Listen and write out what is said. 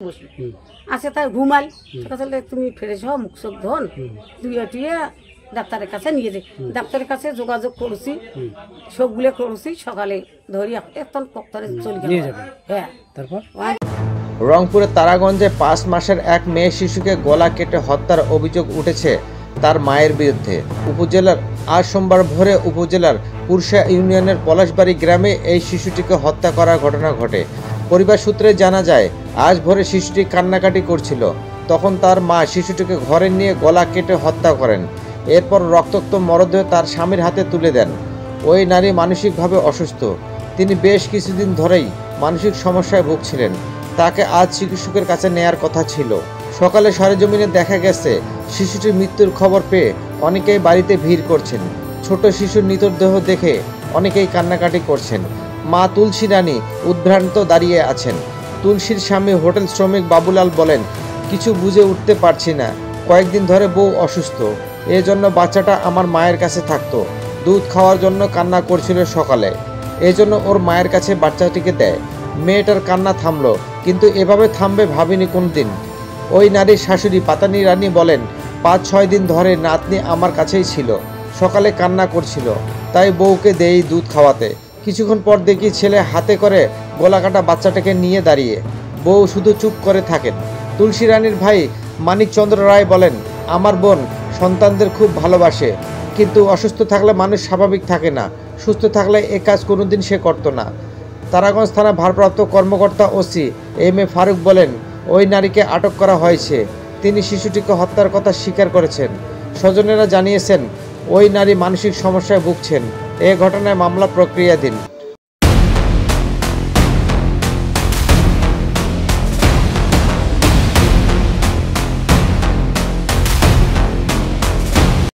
বসি আছে তাই ঘুমাই তাহলে তুমি ফ্রেশ হও মুখ চোখ ধন ধুয়ে টুয়ে ডাক্তারের কাছে নিয়ে যাই ডাক্তারের কাছে যোগাযোগ করছি সবগুলো করছি সকালে ধরি এখন পক্তরে চলে নিয়ে যাবে। হ্যাঁ তারপর রংপুরের তারাগঞ্জে 5 মাসের এক মেয়ে শিশুকে গলা কেটে হত্যার অভিযোগ উঠেছে তার মায়ের বিরুদ্ধে। উপজেলার আজ সোমবার ভোরে উপজেলার পুরশা ইউনিয়নের পলাশবাড়ি গ্রামে এই শিশুটিকে হত্যা করার ঘটনা ঘটে। পরিবার সূত্রে জানা যায়, আজ ভোরে শিশুটি কান্নাকাটি করছিল, তখন তার মা শিশুটিকে ঘরে নিয়ে গলা কেটে হত্যা করেন। এরপর রক্তাক্ত মরদেহ তার স্বামীর হাতে তুলে দেন। ওই নারী মানসিকভাবে অসুস্থ, তিনি বেশ কিছুদিন ধরেই মানসিক সমস্যায় ভুগছিলেন। তাকে আজ চিকিৎসকের কাছে নেয়ার কথা ছিল। সকালে সরেজমিনে দেখা গেছে শিশুটির মৃত্যুর খবর পেয়ে অনেকেই বাড়িতে ভিড় করছেন। ছোট শিশুর মৃতদেহ দেখে অনেকেই কান্নাকাটি করছেন। মা তুলসী রানী উদ্ভ্রান্ত দাঁড়িয়ে আছেন। তুলসীর স্বামী হোটেল শ্রমিক বাবুলাল বলেন, কিছু বুঝে উঠতে পারছি না, কয়েকদিন ধরে বউ অসুস্থ, এজন্য বাচ্চাটা আমার মায়ের কাছে থাকতো, দুধ খাওয়ার জন্য কান্না করছিল সকালে, এজন্য ওর মায়ের কাছে বাচ্চাটিকে দেয়। মেয়েটার কান্না থামলো, কিন্তু এভাবে থামবে ভাবিনি কোনদিন। ওই নারীর শাশুড়ি পাতানি রানী বলেন, 5-6 দিন ধরে নাতনি আমার কাছেই ছিল, সকালে কান্না করছিল, তাই বউকে দেই দুধ খাওয়াতে। কিছুক্ষণ পর দেখি ছেলে হাতে করে গলাকাটা বাচ্চাটাকে নিয়ে দাঁড়িয়ে, বউ শুধু চুপ করে থাকেন। তুলসী রানীর ভাই মানিকচন্দ্র রায় বলেন, আমার বোন সন্তানদের খুব ভালোবাসে, কিন্তু অসুস্থ থাকলে মানুষ স্বাভাবিক থাকে না, সুস্থ থাকলে এ কাজ কোনোদিন সে করতো না। তারাগঞ্জ থানা ভারপ্রাপ্ত কর্মকর্তা ওসি এম এ ফারুক বলেন, ওই নারীকে আটক করা হয়েছে, তিনি শিশুটিকে হত্যার কথা স্বীকার করেছেন। স্বজনেরা জানিয়েছেন ওই নারী মানসিক সমস্যায় ভুগছেন। এ ঘটনায় মামলা প্রক্রিয়াধীন।